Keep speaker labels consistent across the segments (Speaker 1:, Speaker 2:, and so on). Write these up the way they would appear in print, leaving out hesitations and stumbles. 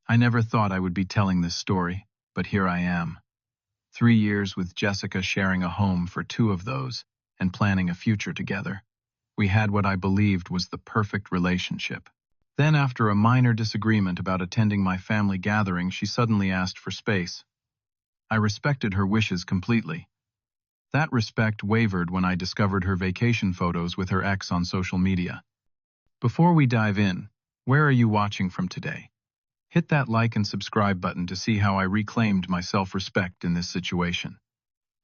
Speaker 1: I never thought I would be telling this story, but here I am. 3 years with Jessica, sharing a home for two of those and planning a future together. We had what I believed was the perfect relationship. Then, after a minor disagreement about attending my family gathering, she suddenly asked for space. I respected her wishes completely. That respect wavered when I discovered her vacation photos with her ex on social media. Before we dive in, where are you watching from today? Hit that like and subscribe button to see how I reclaimed my self-respect in this situation.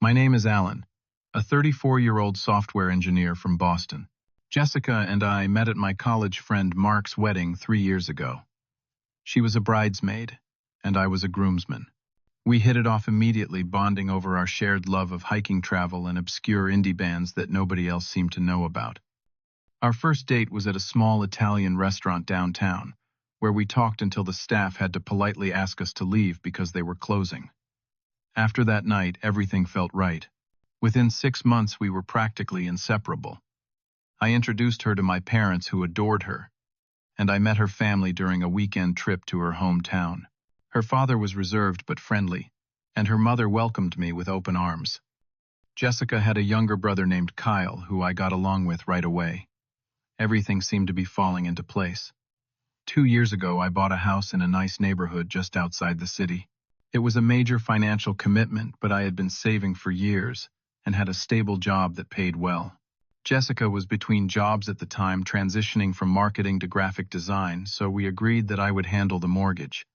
Speaker 1: My name is Alan, a 34-year-old software engineer from Boston. Jessica and I met at my college friend Mark's wedding 3 years ago. She was a bridesmaid, and I was a groomsman. We hit it off immediately, bonding over our shared love of hiking travel and obscure indie bands that nobody else seemed to know about. Our first date was at a small Italian restaurant downtown, where we talked until the staff had to politely ask us to leave because they were closing. After that night, everything felt right. Within 6 months, we were practically inseparable. I introduced her to my parents, who adored her, and I met her family during a weekend trip to her hometown. Her father was reserved but friendly, and her mother welcomed me with open arms. Jessica had a younger brother named Kyle, who I got along with right away. Everything seemed to be falling into place. 2 years ago, I bought a house in a nice neighborhood just outside the city. It was a major financial commitment, but I had been saving for years and had a stable job that paid well. Jessica was between jobs at the time, transitioning from marketing to graphic design, so we agreed that I would handle the mortgage.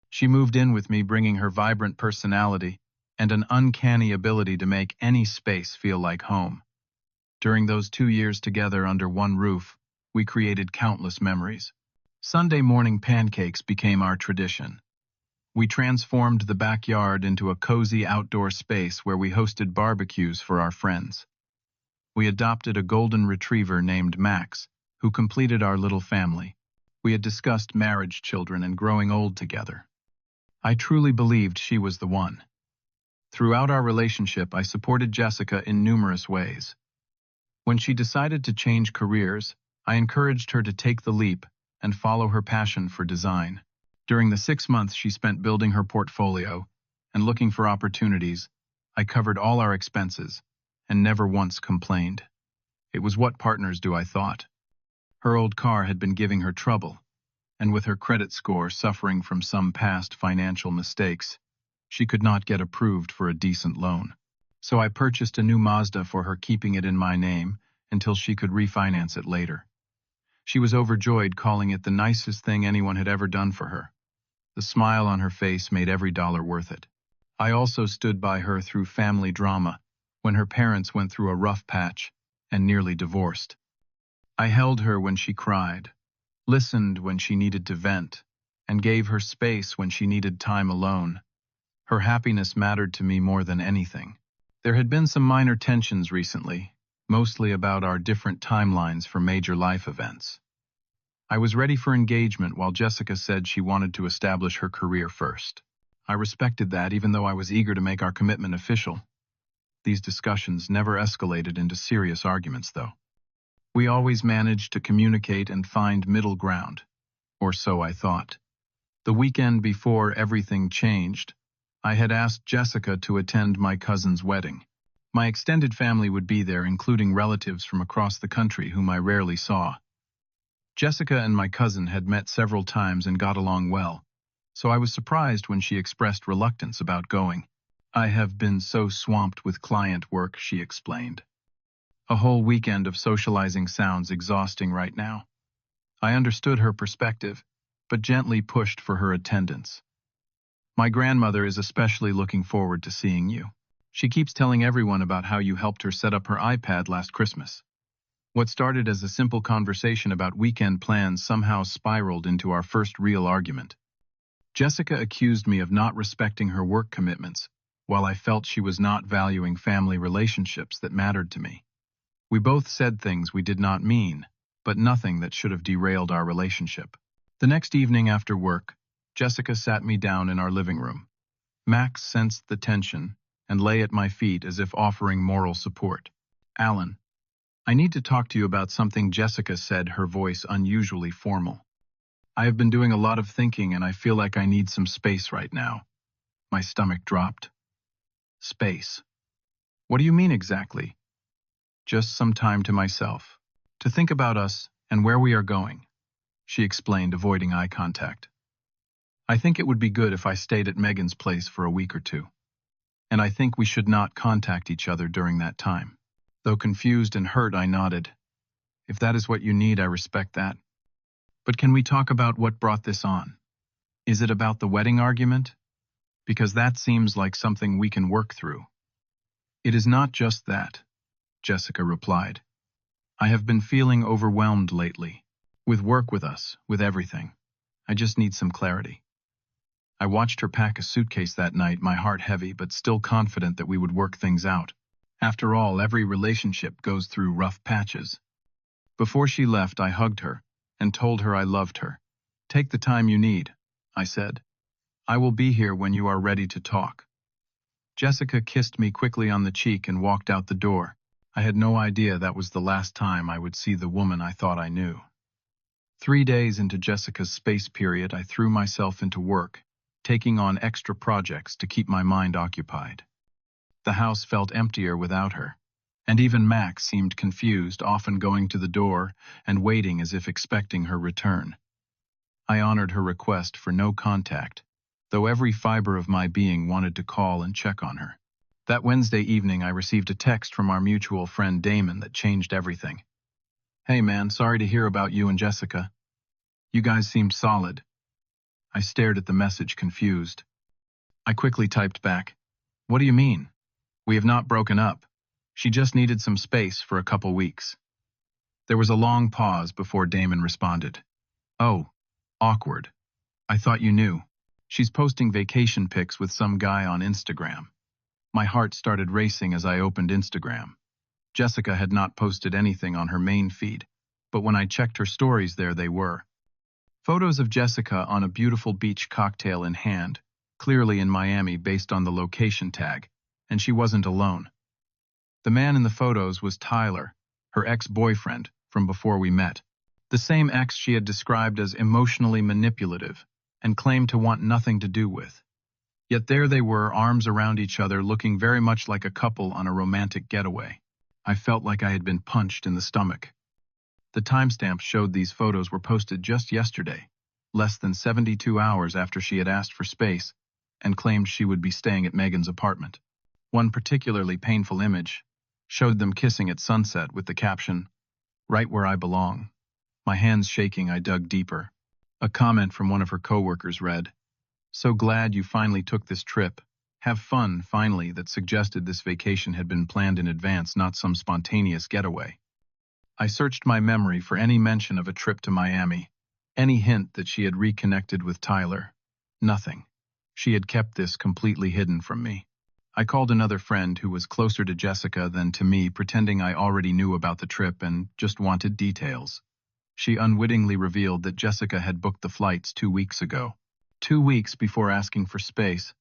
Speaker 1: She moved in with me, bringing her vibrant personality and an uncanny ability to make any space feel like home. During those 2 years together under one roof, we created countless memories. Sunday morning pancakes became our tradition. We transformed the backyard into a cozy outdoor space where we hosted barbecues for our friends. We adopted a golden retriever named Max, who completed our little family. We had discussed marriage, children, and growing old together. I truly believed she was the one. Throughout our relationship, I supported Jessica in numerous ways. When she decided to change careers, I encouraged her to take the leap and follow her passion for design. During the 6 months she spent building her portfolio and looking for opportunities, I covered all our expenses and never once complained. It was what partners do, I thought. Her old car had been giving her trouble, and with her credit score suffering from some past financial mistakes, she could not get approved for a decent loan. So I purchased a new Mazda for her, keeping it in my name until she could refinance it later. She was overjoyed, calling it the nicest thing anyone had ever done for her. The smile on her face made every dollar worth it. I also stood by her through family drama when her parents went through a rough patch and nearly divorced. I held her when she cried, listened when she needed to vent, and gave her space when she needed time alone. Her happiness mattered to me more than anything. There had been some minor tensions recently, mostly about our different timelines for major life events. I was ready for engagement while Jessica said she wanted to establish her career first. I respected that, even though I was eager to make our commitment official. These discussions never escalated into serious arguments, though. We always managed to communicate and find middle ground, or so I thought. The weekend before everything changed, I had asked Jessica to attend my cousin's wedding. My extended family would be there, including relatives from across the country whom I rarely saw. Jessica and my cousin had met several times and got along well, so I was surprised when she expressed reluctance about going. I have been so swamped with client work, she explained. A whole weekend of socializing sounds exhausting right now. I understood her perspective, but gently pushed for her attendance. My grandmother is especially looking forward to seeing you. She keeps telling everyone about how you helped her set up her iPad last Christmas. What started as a simple conversation about weekend plans somehow spiraled into our first real argument. Jessica accused me of not respecting her work commitments, while I felt she was not valuing family relationships that mattered to me. We both said things we did not mean, but nothing that should have derailed our relationship. The next evening after work, Jessica sat me down in our living room. Max sensed the tension and lay at my feet as if offering moral support. "Alan, I need to talk to you about something," Jessica said, her voice unusually formal. I have been doing a lot of thinking and I feel like I need some space right now. My stomach dropped. Space. What do you mean exactly? Just some time to myself. To think about us and where we are going, she explained, avoiding eye contact. I think it would be good if I stayed at Megan's place for a week or two. And I think we should not contact each other during that time. Though confused and hurt, I nodded. If that is what you need, I respect that. But can we talk about what brought this on? Is it about the wedding argument? Because that seems like something we can work through. It is not just that, Jessica replied. I have been feeling overwhelmed lately. With work, with us, with everything. I just need some clarity. I watched her pack a suitcase that night, my heart heavy but still confident that we would work things out. After all, every relationship goes through rough patches. Before she left, I hugged her and told her I loved her. Take the time you need, I said. I will be here when you are ready to talk. Jessica kissed me quickly on the cheek and walked out the door. I had no idea that was the last time I would see the woman I thought I knew. 3 days into Jessica's space period, I threw myself into work, taking on extra projects to keep my mind occupied. The house felt emptier without her, and even Max seemed confused, often going to the door and waiting as if expecting her return. I honored her request for no contact, though every fiber of my being wanted to call and check on her. That Wednesday evening, I received a text from our mutual friend Damon that changed everything. Hey man, sorry to hear about you and Jessica. You guys seemed solid. I stared at the message, confused. I quickly typed back, what do you mean? We have not broken up. She just needed some space for a couple weeks. There was a long pause before Damon responded. Oh, awkward. I thought you knew. She's posting vacation pics with some guy on Instagram. My heart started racing as I opened Instagram. Jessica had not posted anything on her main feed, but when I checked her stories there they were. Photos of Jessica on a beautiful beach, cocktail in hand, clearly in Miami based on the location tag, and she wasn't alone. The man in the photos was Tyler, her ex-boyfriend from before we met. The same ex she had described as emotionally manipulative and claimed to want nothing to do with. Yet there they were, arms around each other, looking very much like a couple on a romantic getaway. I felt like I had been punched in the stomach. The timestamps showed these photos were posted just yesterday, less than 72 hours after she had asked for space and claimed she would be staying at Megan's apartment. One particularly painful image showed them kissing at sunset with the caption, "Right where I belong." My hands shaking, I dug deeper. A comment from one of her coworkers read, "So glad you finally took this trip. Have fun, finally," that suggested this vacation had been planned in advance, not some spontaneous getaway. I searched my memory for any mention of a trip to Miami, any hint that she had reconnected with Tyler. Nothing. She had kept this completely hidden from me. I called another friend who was closer to Jessica than to me, pretending I already knew about the trip and just wanted details. She unwittingly revealed that Jessica had booked the flights 2 weeks ago. 2 weeks before asking for space.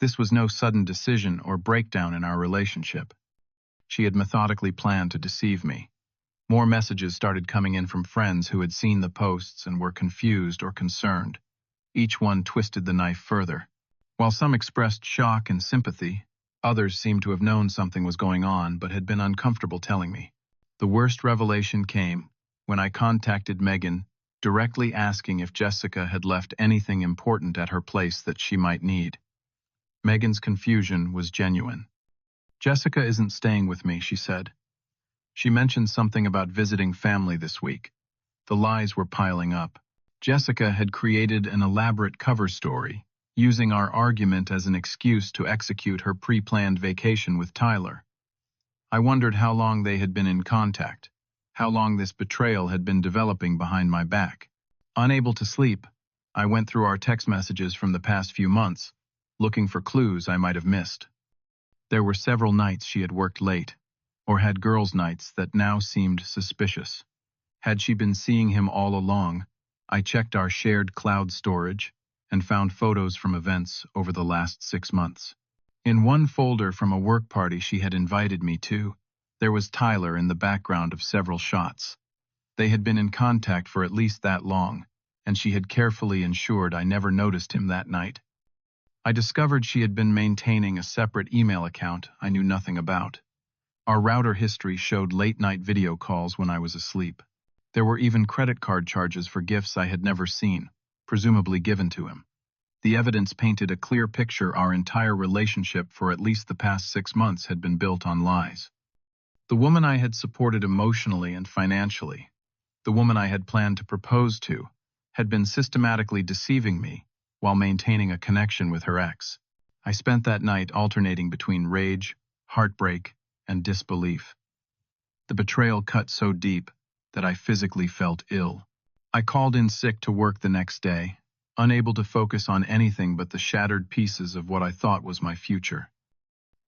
Speaker 1: This was no sudden decision or breakdown in our relationship. She had methodically planned to deceive me. More messages started coming in from friends who had seen the posts and were confused or concerned. Each one twisted the knife further. While some expressed shock and sympathy, others seemed to have known something was going on but had been uncomfortable telling me. The worst revelation came when I contacted Megan, directly asking if Jessica had left anything important at her place that she might need. Megan's confusion was genuine. "Jessica isn't staying with me," she said. She mentioned something about visiting family this week. The lies were piling up. Jessica had created an elaborate cover story, using our argument as an excuse to execute her pre-planned vacation with Tyler. I wondered how long they had been in contact, how long this betrayal had been developing behind my back. Unable to sleep, I went through our text messages from the past few months, looking for clues I might have missed. There were several nights she had worked late, or had girls' nights that now seemed suspicious. Had she been seeing him all along? I checked our shared cloud storage and found photos from events over the last 6 months. In one folder from a work party she had invited me to, there was Tyler in the background of several shots. They had been in contact for at least that long, and she had carefully ensured I never noticed him that night. I discovered she had been maintaining a separate email account I knew nothing about. Our router history showed late-night video calls when I was asleep. There were even credit card charges for gifts I had never seen, presumably given to him. The evidence painted a clear picture our entire relationship for at least the past 6 months had been built on lies. The woman I had supported emotionally and financially, the woman I had planned to propose to, had been systematically deceiving me while maintaining a connection with her ex. I spent that night alternating between rage, heartbreak, and disbelief. The betrayal cut so deep that I physically felt ill. I called in sick to work the next day, unable to focus on anything but the shattered pieces of what I thought was my future.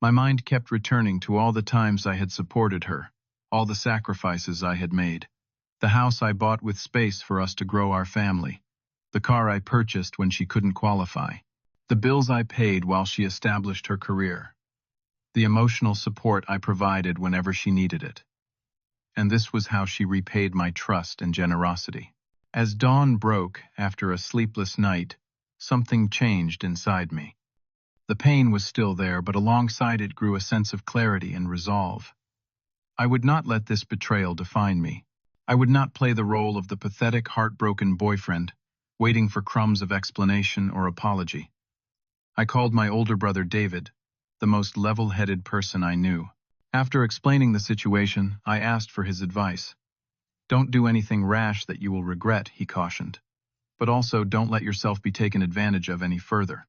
Speaker 1: My mind kept returning to all the times I had supported her, all the sacrifices I had made, the house I bought with space for us to grow our family, the car I purchased when she couldn't qualify, the bills I paid while she established her career, the emotional support I provided whenever she needed it. And this was how she repaid my trust and generosity. As dawn broke after a sleepless night, something changed inside me. The pain was still there, but alongside it grew a sense of clarity and resolve. I would not let this betrayal define me. I would not play the role of the pathetic, heartbroken boyfriend, waiting for crumbs of explanation or apology. I called my older brother David, the most level-headed person I knew. After explaining the situation, I asked for his advice. Don't do anything rash that you will regret, he cautioned. But also don't let yourself be taken advantage of any further.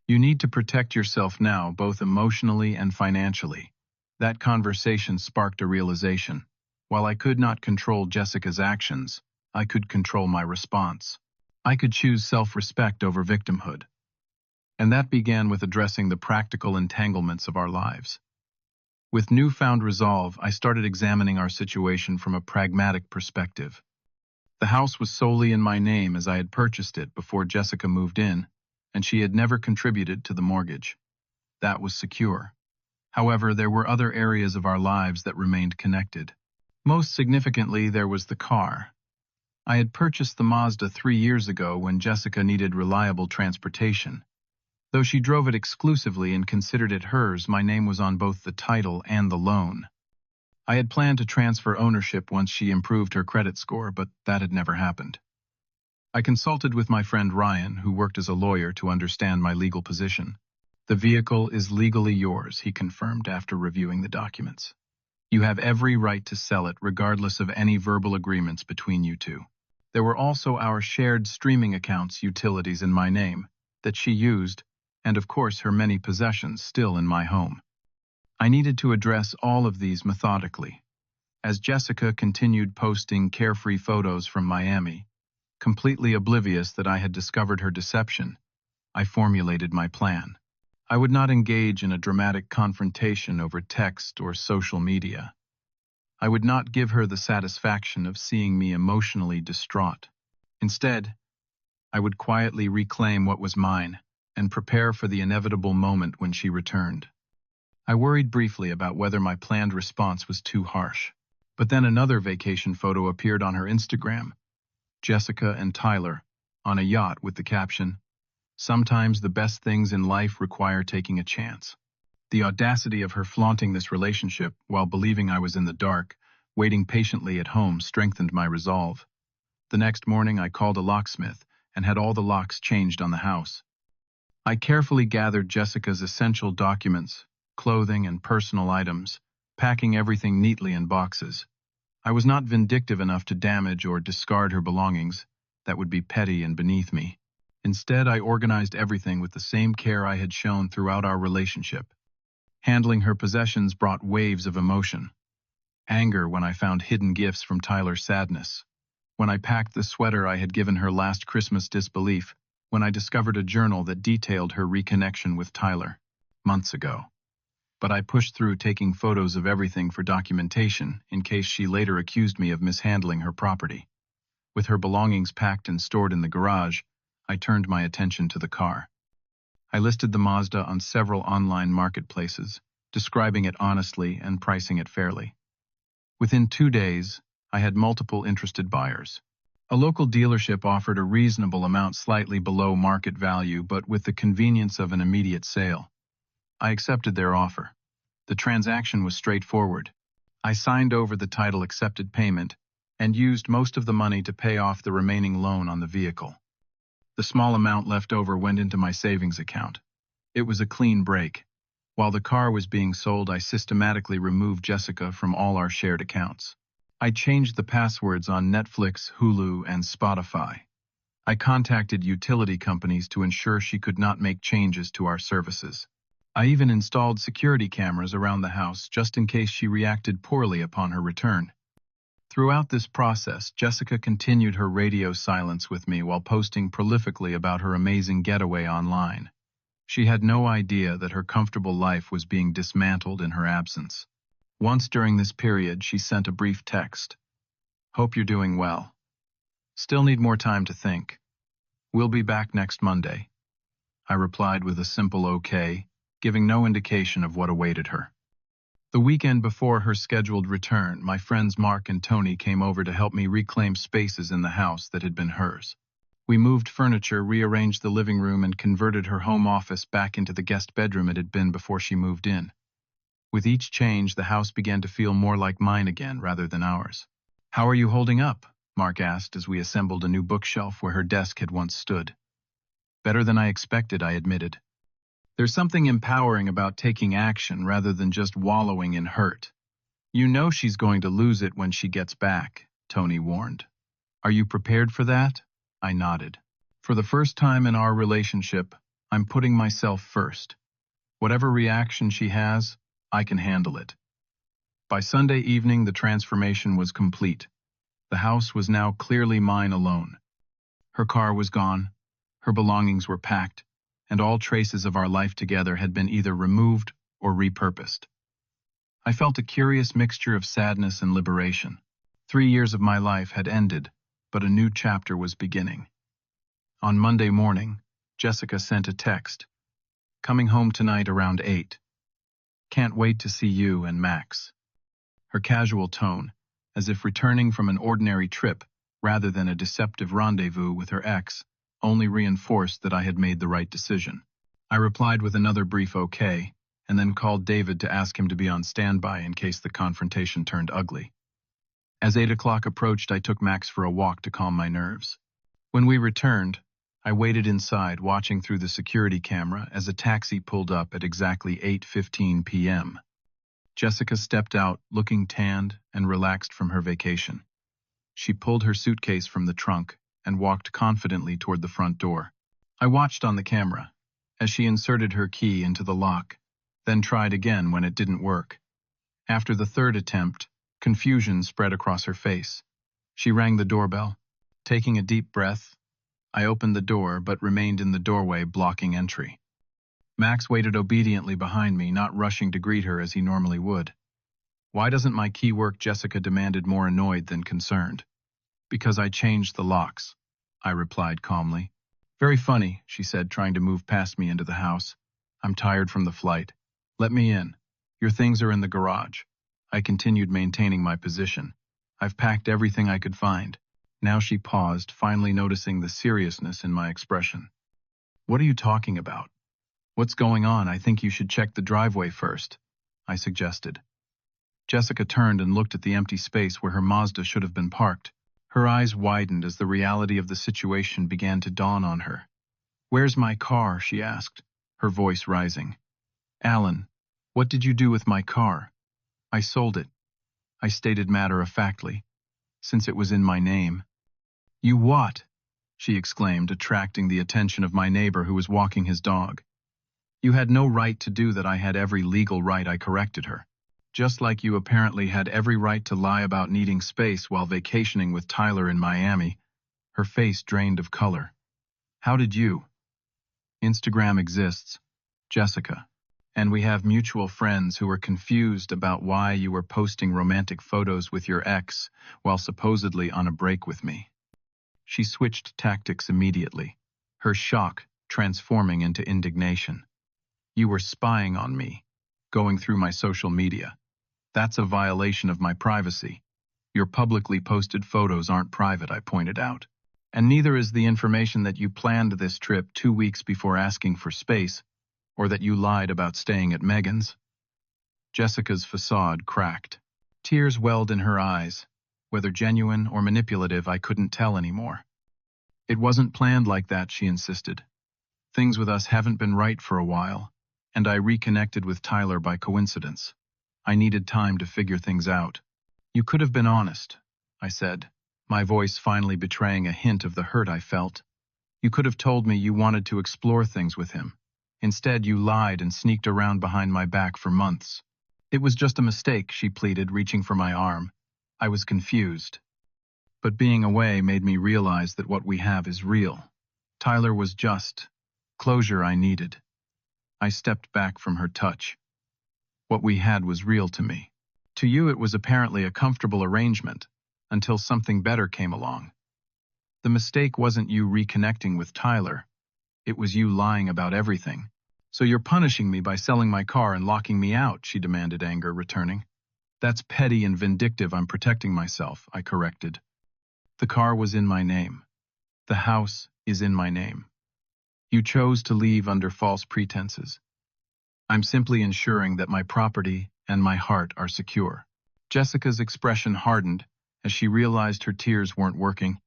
Speaker 1: You need to protect yourself now, both emotionally and financially. That conversation sparked a realization. While I could not control Jessica's actions, I could control my response. I could choose self-respect over victimhood. And that began with addressing the practical entanglements of our lives. With newfound resolve, I started examining our situation from a pragmatic perspective. The house was solely in my name as I had purchased it before Jessica moved in, and she had never contributed to the mortgage. That was secure. However, there were other areas of our lives that remained connected. Most significantly, there was the car. I had purchased the Mazda 3 years ago when Jessica needed reliable transportation. Though she drove it exclusively and considered it hers, my name was on both the title and the loan. I had planned to transfer ownership once she improved her credit score, but that had never happened. I consulted with my friend Ryan, who worked as a lawyer, to understand my legal position. The vehicle is legally yours, he confirmed after reviewing the documents. You have every right to sell it, regardless of any verbal agreements between you two. There were also our shared streaming accounts utilities in my name that she used, and of course her many possessions still in my home. I needed to address all of these methodically. As Jessica continued posting carefree photos from Miami, completely oblivious that I had discovered her deception, I formulated my plan. I would not engage in a dramatic confrontation over text or social media. I would not give her the satisfaction of seeing me emotionally distraught. Instead, I would quietly reclaim what was mine and prepare for the inevitable moment when she returned. I worried briefly about whether my planned response was too harsh. But then another vacation photo appeared on her Instagram. Jessica and Tyler, on a yacht with the caption, "Sometimes the best things in life require taking a chance." The audacity of her flaunting this relationship while believing I was in the dark, waiting patiently at home, strengthened my resolve. The next morning I called a locksmith and had all the locks changed on the house. I carefully gathered Jessica's essential documents, clothing and personal items, packing everything neatly in boxes. I was not vindictive enough to damage or discard her belongings. That would be petty and beneath me. Instead, I organized everything with the same care I had shown throughout our relationship. Handling her possessions brought waves of emotion. Anger when I found hidden gifts from Tyler's sadness. When I packed the sweater I had given her last Christmas, disbelief. When I discovered a journal that detailed her reconnection with Tyler months ago. But I pushed through, taking photos of everything for documentation in case she later accused me of mishandling her property. With her belongings packed and stored in the garage, I turned my attention to the car. I listed the Mazda on several online marketplaces, describing it honestly and pricing it fairly. Within 2 days, I had multiple interested buyers. A local dealership offered a reasonable amount slightly below market value but with the convenience of an immediate sale. I accepted their offer. The transaction was straightforward. I signed over the title accepted payment and used most of the money to pay off the remaining loan on the vehicle. The small amount left over went into my savings account. It was a clean break. While the car was being sold, I systematically removed Jessica from all our shared accounts. I changed the passwords on Netflix, Hulu, and Spotify. I contacted utility companies to ensure she could not make changes to our services. I even installed security cameras around the house just in case she reacted poorly upon her return. Throughout this process, Jessica continued her radio silence with me while posting prolifically about her amazing getaway online. She had no idea that her comfortable life was being dismantled in her absence. Once during this period, she sent a brief text. "Hope you're doing well. Still need more time to think. We'll be back next Monday." I replied with a simple okay, giving no indication of what awaited her. The weekend before her scheduled return, my friends Mark and Tony came over to help me reclaim spaces in the house that had been hers. We moved furniture, rearranged the living room, and converted her home office back into the guest bedroom it had been before she moved in. With each change, the house began to feel more like mine again rather than ours. "How are you holding up?" Mark asked as we assembled a new bookshelf where her desk had once stood. "Better than I expected," I admitted. "There's something empowering about taking action rather than just wallowing in hurt. You know she's going to lose it when she gets back," Tony warned. "Are you prepared for that?" I nodded. "For the first time in our relationship, I'm putting myself first. Whatever reaction she has, I can handle it." By Sunday evening, the transformation was complete. The house was now clearly mine alone. Her car was gone, her belongings were packed, and all traces of our life together had been either removed or repurposed. I felt a curious mixture of sadness and liberation. 3 years of my life had ended, but a new chapter was beginning. On Monday morning, Jessica sent a text. "Coming home tonight around 8. Can't wait to see you and Max." Her casual tone, as if returning from an ordinary trip rather than a deceptive rendezvous with her ex, only reinforced that I had made the right decision. I replied with another brief okay, and then called David to ask him to be on standby in case the confrontation turned ugly. As 8 o'clock approached, I took Max for a walk to calm my nerves. When we returned, I waited inside, watching through the security camera as a taxi pulled up at exactly 8:15 p.m. Jessica stepped out, looking tanned and relaxed from her vacation. She pulled her suitcase from the trunk and walked confidently toward the front door. I watched on the camera as she inserted her key into the lock, then tried again when it didn't work. After the third attempt, confusion spread across her face. She rang the doorbell. Taking a deep breath, I opened the door but remained in the doorway, blocking entry. Max waited obediently behind me, not rushing to greet her as he normally would. "Why doesn't my key work?" Jessica demanded, more annoyed than concerned. "Because I changed the locks," I replied calmly. "Very funny," she said, trying to move past me into the house. "I'm tired from the flight. Let me in. Your things are in the garage." I continued, maintaining my position. "I've packed everything I could find." Now she paused, finally noticing the seriousness in my expression. "What are you talking about? What's going on? I think you should check the driveway first," I suggested. Jessica turned and looked at the empty space where her Mazda should have been parked. Her eyes widened as the reality of the situation began to dawn on her. "Where's my car?" she asked, her voice rising. "Alan, what did you do with my car?" "I sold it," I stated matter-of-factly, "since it was in my name." "You what?" she exclaimed, attracting the attention of my neighbor who was walking his dog. "You had no right to do that." "I had every legal right," I corrected her. "Just like you apparently had every right to lie about needing space while vacationing with Tyler in Miami." Her face drained of color. "How did you?" "Instagram exists, Jessica, and we have mutual friends who were confused about why you were posting romantic photos with your ex while supposedly on a break with me." She switched tactics immediately, her shock transforming into indignation. "You were spying on me, going through my social media. That's a violation of my privacy." Your publicly posted photos aren't private, I pointed out. And neither is the information that you planned this trip 2 weeks before asking for space, or that you lied about staying at Megan's. Jessica's facade cracked. Tears welled in her eyes. Whether genuine or manipulative, I couldn't tell anymore. It wasn't planned like that, she insisted. Things with us haven't been right for a while, and I reconnected with Tyler by coincidence. I needed time to figure things out. You could have been honest, I said, my voice finally betraying a hint of the hurt I felt. You could have told me you wanted to explore things with him. Instead, you lied and sneaked around behind my back for months. It was just a mistake, she pleaded, reaching for my arm. I was confused. But being away made me realize that what we have is real. Tyler was just closure I needed. I stepped back from her touch. What we had was real to me. To you, it was apparently a comfortable arrangement, until something better came along. The mistake wasn't you reconnecting with Tyler. It was you lying about everything. So you're punishing me by selling my car and locking me out, she demanded, anger returning. That's petty and vindictive. I'm protecting myself, I corrected. The car was in my name. The house is in my name. You chose to leave under false pretenses. I'm simply ensuring that my property and my heart are secure. Jessica's expression hardened as she realized her tears weren't working.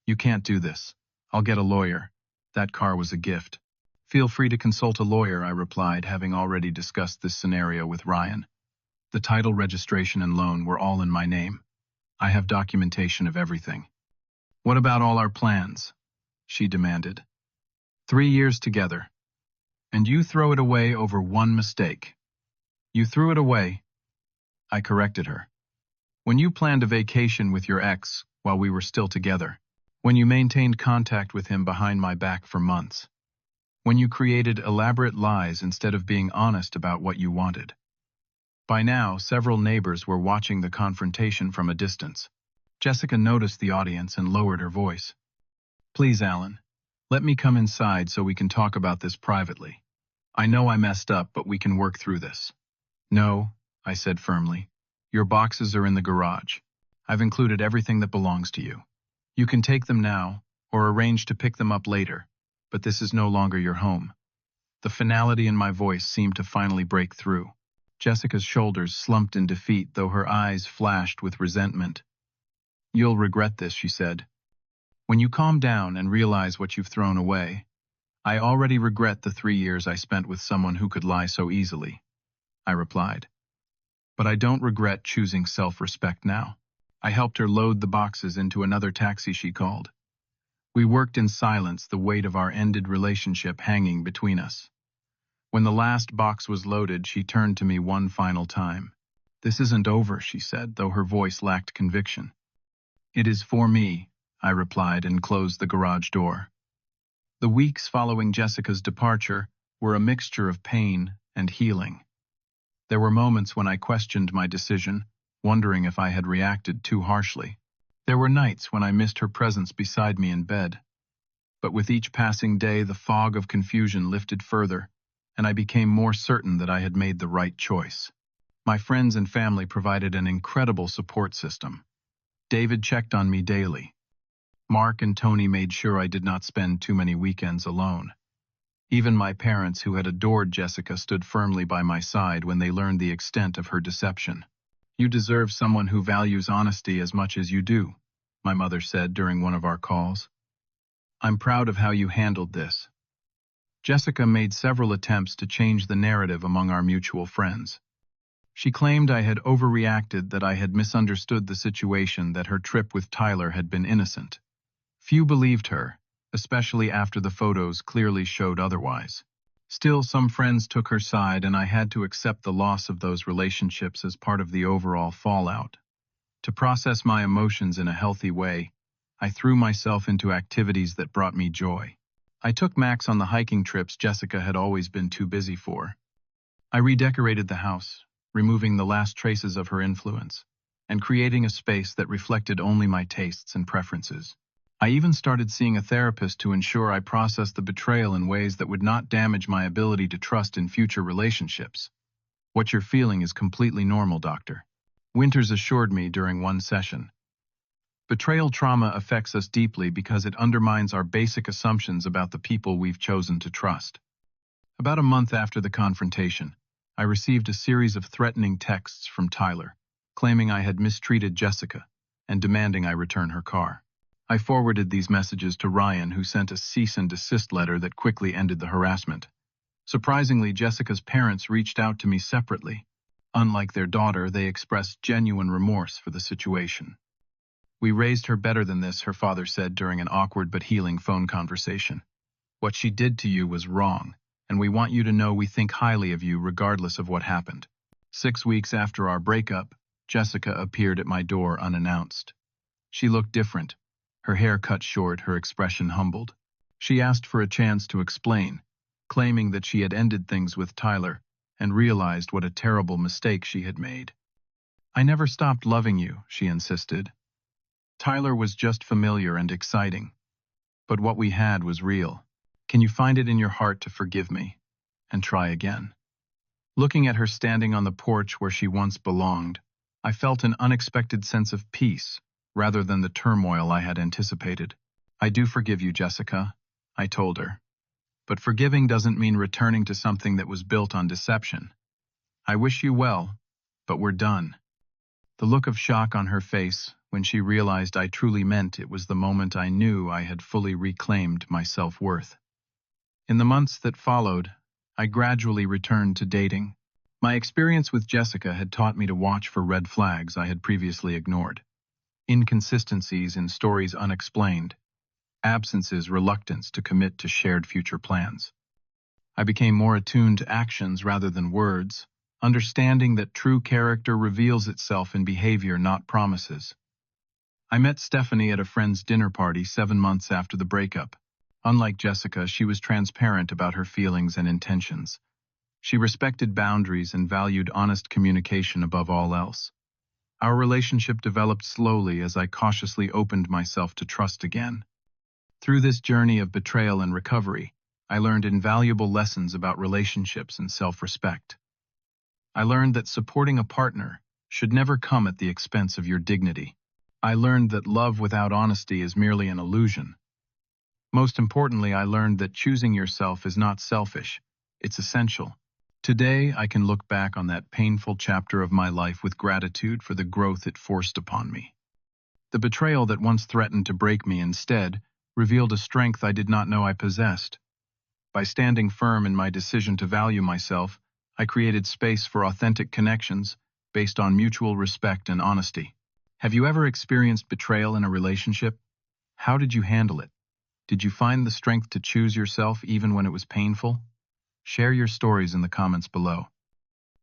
Speaker 1: You can't do this. I'll get a lawyer. That car was a gift. Feel free to consult a lawyer, I replied, having already discussed this scenario with Ryan. The title, registration, and loan were all in my name. I have documentation of everything. What about all our plans? She demanded. 3 years together. And you throw it away over one mistake. You threw it away. I corrected her. When you planned a vacation with your ex while we were still together. When you maintained contact with him behind my back for months. When you created elaborate lies instead of being honest about what you wanted. By now, several neighbors were watching the confrontation from a distance. Jessica noticed the audience and lowered her voice. Please, Alan, let me come inside so we can talk about this privately. I know I messed up, but we can work through this. No, I said firmly. Your boxes are in the garage. I've included everything that belongs to you. You can take them now, or arrange to pick them up later, but this is no longer your home. The finality in my voice seemed to finally break through. Jessica's shoulders slumped in defeat, though her eyes flashed with resentment. You'll regret this, she said. When you calm down and realize what you've thrown away, I already regret the 3 years I spent with someone who could lie so easily, I replied. But I don't regret choosing self-respect now. I helped her load the boxes into another taxi she called. We worked in silence, the weight of our ended relationship hanging between us. When the last box was loaded, she turned to me one final time. This isn't over, she said, though her voice lacked conviction. It is for me, I replied and closed the garage door. The weeks following Jessica's departure were a mixture of pain and healing. There were moments when I questioned my decision, wondering if I had reacted too harshly. There were nights when I missed her presence beside me in bed. But with each passing day, the fog of confusion lifted further, and I became more certain that I had made the right choice. My friends and family provided an incredible support system. David checked on me daily. Mark and Tony made sure I did not spend too many weekends alone. Even my parents, who had adored Jessica, stood firmly by my side when they learned the extent of her deception. You deserve someone who values honesty as much as you do, my mother said during one of our calls. I'm proud of how you handled this. Jessica made several attempts to change the narrative among our mutual friends. She claimed I had overreacted, that I had misunderstood the situation, that her trip with Tyler had been innocent. Few believed her, especially after the photos clearly showed otherwise. Still, some friends took her side, and I had to accept the loss of those relationships as part of the overall fallout. To process my emotions in a healthy way, I threw myself into activities that brought me joy. I took Max on the hiking trips Jessica had always been too busy for. I redecorated the house, removing the last traces of her influence, and creating a space that reflected only my tastes and preferences. I even started seeing a therapist to ensure I processed the betrayal in ways that would not damage my ability to trust in future relationships. What you're feeling is completely normal, doctor. Winters assured me during one session. Betrayal trauma affects us deeply because it undermines our basic assumptions about the people we've chosen to trust. About a month after the confrontation, I received a series of threatening texts from Tyler, claiming I had mistreated Jessica and demanding I return her car. I forwarded these messages to Ryan, who sent a cease and desist letter that quickly ended the harassment. Surprisingly, Jessica's parents reached out to me separately. Unlike their daughter, they expressed genuine remorse for the situation. "We raised her better than this," her father said during an awkward but healing phone conversation. "What she did to you was wrong, and we want you to know we think highly of you regardless of what happened." 6 weeks after our breakup, Jessica appeared at my door unannounced. She looked different, her hair cut short, her expression humbled. She asked for a chance to explain, claiming that she had ended things with Tyler and realized what a terrible mistake she had made. "I never stopped loving you," she insisted. "Tyler was just familiar and exciting, but what we had was real. Can you find it in your heart to forgive me and try again?" Looking at her standing on the porch where she once belonged, I felt an unexpected sense of peace rather than the turmoil I had anticipated. "I do forgive you, Jessica," I told her. "But forgiving doesn't mean returning to something that was built on deception. I wish you well, but we're done." The look of shock on her face when she realized I truly meant it was the moment I knew I had fully reclaimed my self-worth. In the months that followed, I gradually returned to dating. My experience with Jessica had taught me to watch for red flags I had previously ignored. Inconsistencies in stories unexplained, absences, reluctance to commit to shared future plans. I became more attuned to actions rather than words, understanding that true character reveals itself in behavior, not promises. I met Stephanie at a friend's dinner party 7 months after the breakup. Unlike Jessica, she was transparent about her feelings and intentions. She respected boundaries and valued honest communication above all else. Our relationship developed slowly as I cautiously opened myself to trust again. Through this journey of betrayal and recovery, I learned invaluable lessons about relationships and self-respect. I learned that supporting a partner should never come at the expense of your dignity. I learned that love without honesty is merely an illusion. Most importantly, I learned that choosing yourself is not selfish, it's essential. Today, I can look back on that painful chapter of my life with gratitude for the growth it forced upon me. The betrayal that once threatened to break me instead revealed a strength I did not know I possessed. By standing firm in my decision to value myself, I created space for authentic connections based on mutual respect and honesty. Have you ever experienced betrayal in a relationship? How did you handle it? Did you find the strength to choose yourself even when it was painful? Share your stories in the comments below.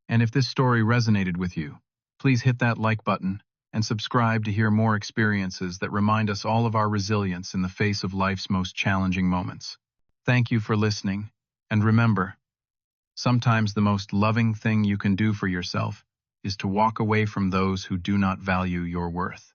Speaker 1: And if this story resonated with you, please hit that like button and subscribe to hear more experiences that remind us all of our resilience in the face of life's most challenging moments. Thank you for listening, and remember, sometimes the most loving thing you can do for yourself is to walk away from those who do not value your worth.